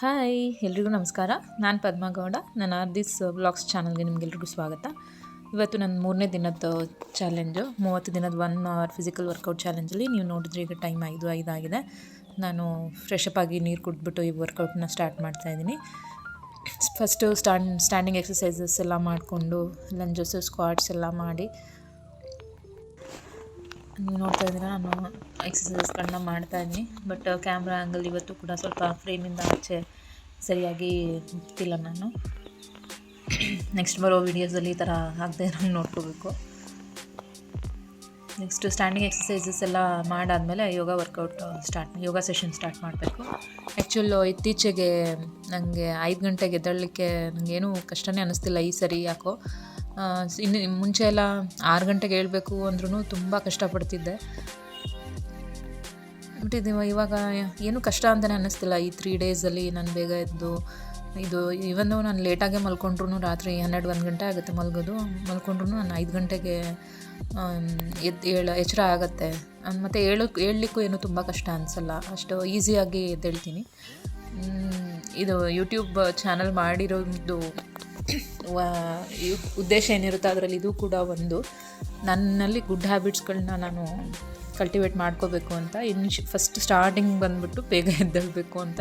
Hi ಎಲ್ರಿಗೂ ನಮಸ್ಕಾರ. ನಾನು ಪದ್ಮಗೌಡ. ನನ್ನ ಆರ್ದಿಸ್ ವ್ಲಾಗ್ಸ್ ಚಾನಲ್ಗೆ ನಿಮಗೆಲ್ರಿಗೂ ಸ್ವಾಗತ. ಇವತ್ತು ನನ್ನ 3ನೇ ದಿನದ ಚಾಲೆಂಜು, 30 ದಿನದ 1 ಅವರ್ ಫಿಸಿಕಲ್ ವರ್ಕೌಟ್ ಚಾಲೆಂಜಲ್ಲಿ ನೀವು ನೋಡಿದ್ರೆ ಈಗ ಟೈಮ್ 5 ಆಗಿದೆ. ನಾನು ಫ್ರೆಶಪ್ ಆಗಿ ನೀರು ಕುಡಿದ್ಬಿಟ್ಟು ಈ ವರ್ಕೌಟ್ನ ಸ್ಟಾರ್ಟ್ ಮಾಡ್ತಾಯಿದ್ದೀನಿ. ಫಸ್ಟು ಸ್ಟ್ಯಾಂಡಿಂಗ್ ಎಕ್ಸಸೈಸಸ್ ಎಲ್ಲ ಮಾಡಿಕೊಂಡು ಲಂಜಸ್ ಸ್ಕ್ವಾಟ್ಸ್ ಎಲ್ಲ ಮಾಡಿ, ನೀವು ನೋಡ್ತಾ ಇದ್ದೀರಾ ನಾನು ಎಕ್ಸಸೈಸ್ಗಳನ್ನ ಮಾಡ್ತಾಯಿದ್ದೀನಿ. ಬಟ್ ಕ್ಯಾಮ್ರಾ ಆ್ಯಂಗಲ್ ಇವತ್ತು ಕೂಡ ಸ್ವಲ್ಪ ಫ್ರೇಮಿಂದ ಆಚೆ ಸರಿಯಾಗಿ ಇರ್ತಿಲ್ಲ. ನಾನು ನೆಕ್ಸ್ಟ್ ಬರೋ ವೀಡಿಯೋಸಲ್ಲಿ ಈ ಥರ ಆಗದೆ ಇರೋಂಗೆ ನೋಡ್ಕೋಬೇಕು. ನೆಕ್ಸ್ಟ್ ಸ್ಟ್ಯಾಂಡಿಂಗ್ ಎಕ್ಸಸೈಸಸ್ ಎಲ್ಲ ಮಾಡಾದಮೇಲೆ ಯೋಗ ಸೆಷನ್ ಸ್ಟಾರ್ಟ್ ಮಾಡಬೇಕು. ಆ್ಯಕ್ಚುಲು ಇತ್ತೀಚೆಗೆ ನನಗೆ 5 ಗಂಟೆಗೆ ಎದ್ದೇಳಲಿಕ್ಕೆ ನನಗೇನು ಕಷ್ಟನೇ ಅನ್ನಿಸ್ತಿಲ್ಲ ಈ ಸರಿ. ಯಾಕೋ ಇನ್ನು ಮುಂಚೆ ಎಲ್ಲ 6 ಗಂಟೆಗೆ ಏಳಬೇಕು ಅಂದ್ರೂ ತುಂಬ ಕಷ್ಟಪಡ್ತಿದ್ದೆ. ಬಟ್ ಇವಾಗ ಏನೂ ಕಷ್ಟ ಅಂತಲೇ ಅನ್ನಿಸ್ತಿಲ್ಲ. ಈ 3 ಡೇಸಲ್ಲಿ ನಾನು ಬೇಗ ಎದ್ದು ಇವಂದು ನಾನು ಲೇಟಾಗೆ ಮಲ್ಕೊಂಡ್ರು ರಾತ್ರಿ 12-1 ಗಂಟೆ ಆಗುತ್ತೆ ಮಲ್ಕೊಂಡ್ರು ನಾನು 5 ಗಂಟೆಗೆ ಎಚ್ಚರ ಆಗುತ್ತೆ. ಮತ್ತು ಏಳಲಿಕ್ಕೂ ಏನೂ ತುಂಬ ಕಷ್ಟ ಅನಿಸಲ್ಲ, ಅಷ್ಟು ಈಸಿಯಾಗಿ ಎದ್ದೇಳ್ತೀನಿ. ಇದು ಯೂಟ್ಯೂಬ್ ಚಾನಲ್ ಮಾಡಿರೋದು ಉದ್ದೇಶ ಏನಿರುತ್ತೆ ಅದರಲ್ಲಿ ಇದು ಕೂಡ ಒಂದು. ನನ್ನಲ್ಲಿ ಗುಡ್ ಹ್ಯಾಬಿಟ್ಸ್ಗಳನ್ನ ನಾನು ಕಲ್ಟಿವೇಟ್ ಮಾಡ್ಕೋಬೇಕು ಅಂತ. ಫಸ್ಟ್ ಸ್ಟಾರ್ಟಿಂಗ್ ಬಂದುಬಿಟ್ಟು ಬೇಗ ಎದ್ದೇಳಬೇಕು ಅಂತ.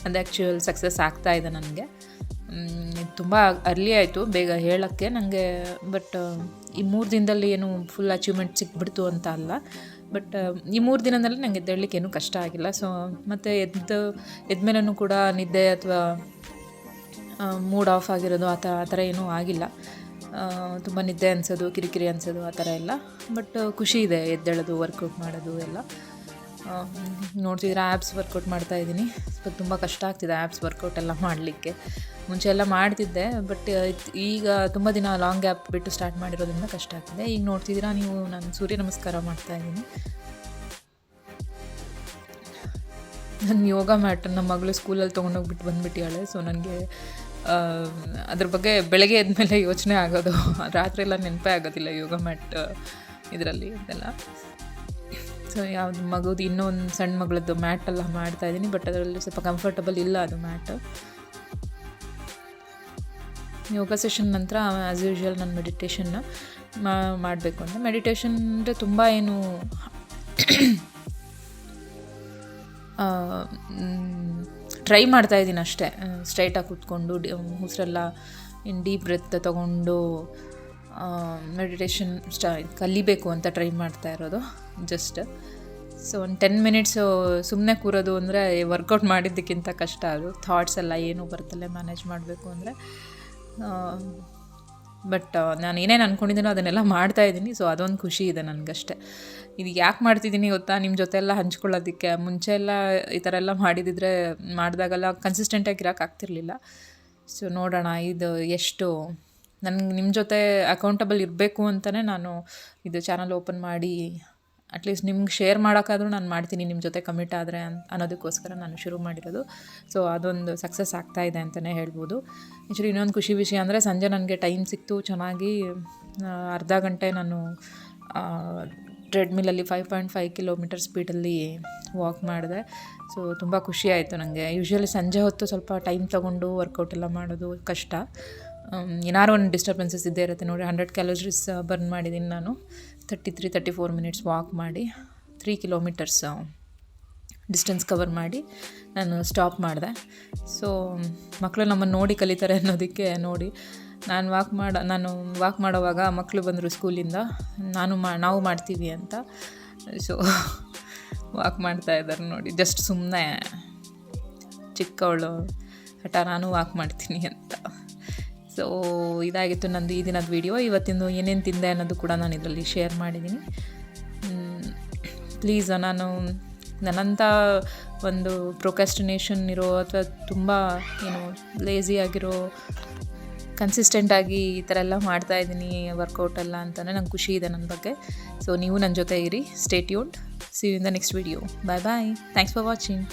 ಅದು ಆ್ಯಕ್ಚುಯಲ್ ಸಕ್ಸಸ್ ಆಗ್ತಾಯಿದೆ ನನಗೆ. ತುಂಬ ಅರ್ಲಿ ಆಯಿತು ಬೇಗ ಹೇಳೋಕ್ಕೆ ನನಗೆ. ಬಟ್ ಈ 3 ದಿನದಲ್ಲಿ ಏನು ಫುಲ್ ಅಚೀವ್ಮೆಂಟ್ ಸಿಕ್ಬಿಡ್ತು ಅಂತ ಅಲ್ಲ. ಬಟ್ ಈ 3 ದಿನದಲ್ಲಿ ನನಗೆ ಎದ್ದೇಳಲಿಕ್ಕೆ ಏನೂ ಕಷ್ಟ ಆಗಿಲ್ಲ. ಸೊ ಮತ್ತು ಎದ್ಮೇಲೂ ಕೂಡ ನಿದ್ದೆ ಅಥವಾ ಮೂಡ್ ಆಫ್ ಆಗಿರೋದು ಆ ಥರ ಏನೂ ಆಗಿಲ್ಲ. ತುಂಬ ನಿದ್ದೆ ಅನಿಸೋದು, ಕಿರಿಕಿರಿ ಅನಿಸೋದು ಆ ಥರ ಎಲ್ಲ. ಬಟ್ ಖುಷಿ ಇದೆ ಎದ್ದೇಳೋದು, ವರ್ಕೌಟ್ ಮಾಡೋದು ಎಲ್ಲ. ನೋಡ್ತಿದ್ರೆ ಆ್ಯಬ್ಸ್ ವರ್ಕೌಟ್ ಮಾಡ್ತಾಯಿದ್ದೀನಿ. ತುಂಬ ಕಷ್ಟ ಆಗ್ತಿದೆ ಆ್ಯಬ್ಸ್ ವರ್ಕೌಟ್ ಎಲ್ಲ ಮಾಡಲಿಕ್ಕೆ. ಮುಂಚೆ ಎಲ್ಲ ಮಾಡ್ತಿದ್ದೆ, ಬಟ್ ಈಗ ತುಂಬ ದಿನ ಲಾಂಗ್ ಗ್ಯಾಪ್ ಬಿಟ್ಟು ಸ್ಟಾರ್ಟ್ ಮಾಡಿರೋದ್ರಿಂದ ಕಷ್ಟ ಆಗ್ತಿದೆ. ಈಗ ನೋಡ್ತಿದ್ದೀರಾ ನೀವು, ನಾನು ಸೂರ್ಯ ನಮಸ್ಕಾರ ಮಾಡ್ತಾಯಿದ್ದೀನಿ. ನನ್ನ ಯೋಗ ಮ್ಯಾಟ್ ನಮ್ಮ ಮಗಳು ಸ್ಕೂಲಲ್ಲಿ ತೊಗೊಂಡೋಗ್ಬಿಟ್ಟು ಬಂದುಬಿಟ್ಟಿಯಾಳೆ. ಸೊ ನನಗೆ ಅದ್ರ ಬಗ್ಗೆ ಬೆಳಗ್ಗೆ ಎದ್ಮೇಲೆ ಯೋಚನೆ ಆಗೋದು, ರಾತ್ರಿ ಎಲ್ಲ ನೆನಪೇ ಆಗೋದಿಲ್ಲ ಯೋಗ ಮ್ಯಾಟ್ ಇದರಲ್ಲಿ ಇದೆಲ್ಲ. ಸೊ ಯಾವುದು ಮಗುದು ಇನ್ನೊಂದು ಸಣ್ಣ ಮಗಳದ್ದು ಮ್ಯಾಟೆಲ್ಲ ಮಾಡ್ತಾಯಿದ್ದೀನಿ. ಬಟ್ ಅದರಲ್ಲಿ ಸ್ವಲ್ಪ ಕಂಫರ್ಟಬಲ್ ಇಲ್ಲ ಅದು ಮ್ಯಾಟ್. ಯೋಗ ಸೆಷನ್ ನಂತರ ಆ್ಯಸ್ ಯೂಶ್ವಲ್ ನಾನು ಮೆಡಿಟೇಷನ್ನ ಮಾಡಬೇಕು ಅಂತ. ಮೆಡಿಟೇಷನ್ ಅಂದರೆ ತುಂಬ ಏನು ಟ್ರೈ ಮಾಡ್ತಾಯಿದ್ದೀನಿ ಅಷ್ಟೇ. ಸ್ಟ್ರೈಟಾಗಿ ಕೂತ್ಕೊಂಡು ಉಸಿರೆಲ್ಲ ಡೀಪ್ ಬ್ರೆತ್ ತೊಗೊಂಡು ಮೆಡಿಟೇಷನ್ ಕಲಿಬೇಕು ಅಂತ ಟ್ರೈ ಮಾಡ್ತಾ ಇರೋದು ಜಸ್ಟ್. ಸೊ ಒಂದು 10 ಮಿನಿಟ್ಸು ಸುಮ್ಮನೆ ಕೂರೋದು ಅಂದರೆ ವರ್ಕೌಟ್ ಮಾಡಿದ್ದಕ್ಕಿಂತ ಕಷ್ಟ. ಅದು ಥಾಟ್ಸ್ ಎಲ್ಲ ಏನೂ ಬರ್ತಲ್ಲೇ ಮ್ಯಾನೇಜ್ ಮಾಡಬೇಕು ಅಂದರೆ. ಬಟ್ ನಾನು ಏನೇನು ಅಂದ್ಕೊಂಡಿದ್ದೀನೋ ಅದನ್ನೆಲ್ಲ ಮಾಡ್ತಾಯಿದ್ದೀನಿ. ಸೊ ಅದೊಂದು ಖುಷಿ ಇದೆ ನನಗಷ್ಟೇ. ಇದು ಯಾಕೆ ಮಾಡ್ತಿದ್ದೀನಿ ಗೊತ್ತಾ, ನಿಮ್ಮ ಜೊತೆ ಎಲ್ಲ ಹಂಚ್ಕೊಳ್ಳೋದಕ್ಕೆ. ಮುಂಚೆ ಎಲ್ಲ ಈ ಥರ ಎಲ್ಲ ಮಾಡಿದಾಗೆಲ್ಲ ಕನ್ಸಿಸ್ಟೆಂಟಾಗಿ ಇರೋಕ್ಕಾಗ್ತಿರ್ಲಿಲ್ಲ. ಸೊ ನೋಡೋಣ ಇದು ಎಷ್ಟು ನನಗೆ ನಿಮ್ಮ ಜೊತೆ ಅಕೌಂಟಬಲ್ ಇರಬೇಕು ಅಂತಲೇ ನಾನು ಇದು ಚಾನಲ್ ಓಪನ್ ಮಾಡಿ ಅಟ್ಲೀಸ್ಟ್ ನಿಮ್ಗೆ ಶೇರ್ ಮಾಡೋಕ್ಕಾದ್ರೂ ನಾನು ಮಾಡ್ತೀನಿ, ನಿಮ್ಮ ಜೊತೆ ಕಮಿಟ್ ಆದರೆ ಅನ್ನೋದಕ್ಕೋಸ್ಕರ ನಾನು ಶುರು ಮಾಡಿರೋದು. ಸೊ ಅದೊಂದು ಸಕ್ಸಸ್ ಆಗ್ತಾಯಿದೆ ಅಂತಲೇ ಹೇಳ್ಬೋದು. ಆ್ಯಕ್ಚುಲಿ ಇನ್ನೊಂದು ಖುಷಿ ವಿಷಯ ಅಂದರೆ ಸಂಜೆ ನನಗೆ ಟೈಮ್ ಸಿಕ್ತು ಚೆನ್ನಾಗಿ. ಅರ್ಧ ಗಂಟೆ ನಾನು ಟ್ರೆಡ್ಮಿಲಲ್ಲಿ 5.5 ಕಿಲೋಮೀಟರ್ ಸ್ಪೀಡಲ್ಲಿ ವಾಕ್ ಮಾಡಿದೆ. ಸೊ ತುಂಬ ಖುಷಿ ಆಯಿತು ನನಗೆ. ಯೂಶ್ವಲಿ ಸಂಜೆ ಹೊತ್ತು ಸ್ವಲ್ಪ ಟೈಮ್ ತೊಗೊಂಡು ವರ್ಕೌಟ್ ಎಲ್ಲ ಮಾಡೋದು ಕಷ್ಟ. ಏನಾರು ಒಂದು ಡಿಸ್ಟರ್ಬೆನ್ಸಸ್ ಇದ್ದೇ ಇರುತ್ತೆ. ನೋಡಿ 100 ಕ್ಯಾಲೋರೀಸ್ ಬರ್ನ್ ಮಾಡಿದ್ದೀನಿ ನಾನು. 33-34 ಮಿನಿಟ್ಸ್ ವಾಕ್ ಮಾಡಿ 3 ಕಿಲೋಮೀಟರ್ಸ್ ಡಿಸ್ಟೆನ್ಸ್ ಕವರ್ ಮಾಡಿ ನಾನು ಸ್ಟಾಪ್ ಮಾಡಿದೆ. ಸೊ ಮಕ್ಕಳು ನಮ್ಮನ್ನು ನೋಡಿ ಕಲಿತಾರೆ ಅನ್ನೋದಕ್ಕೆ ನೋಡಿ ನಾನು ವಾಕ್ ಮಾಡೋವಾಗ ಮಕ್ಕಳು ಬಂದರು ಸ್ಕೂಲಿಂದ, ನಾವು ಮಾಡ್ತೀವಿ ಅಂತ. ಸೊ ವಾಕ್ ಮಾಡ್ತಾಯಿದ್ದಾರೆ ನೋಡಿ, ಜಸ್ಟ್ ಸುಮ್ಮನೆ ಚಿಕ್ಕವಳು ಹಠ ನಾನು ವಾಕ್ ಮಾಡ್ತೀನಿ ಅಂತ. ಸೊ ಇದಾಗಿತ್ತು ನಂದು ಈ ದಿನದ ವೀಡಿಯೋ. ಇವತ್ತಿಂದು ಏನೇನು ತಿಂದೆ ಅನ್ನೋದು ಕೂಡ ನಾನು ಇದರಲ್ಲಿ ಶೇರ್ ಮಾಡಿದ್ದೀನಿ. ಪ್ಲೀಸ್ ನನ್ನಂಥ ಒಂದು ಪ್ರೊಕ್ರಾಸ್ಟಿನೇಷನ್ ಇರೋ ಅಥವಾ ತುಂಬ ಲೇಝಿ ಆಗಿರೋ ಕನ್ಸಿಸ್ಟೆಂಟಾಗಿ ಈ ಥರ ಎಲ್ಲ ಮಾಡ್ತಾಯಿದ್ದೀನಿ ವರ್ಕೌಟ್ ಎಲ್ಲ ಅಂತಲೇ ನಂಗೆ ಖುಷಿ ಇದೆ ನನ್ನ ಬಗ್ಗೆ. ಸೊ ನೀವು ನನ್ನ ಜೊತೆ ಇರಿ. Stay tuned. See you in the next video. Bye. Thanks for watching.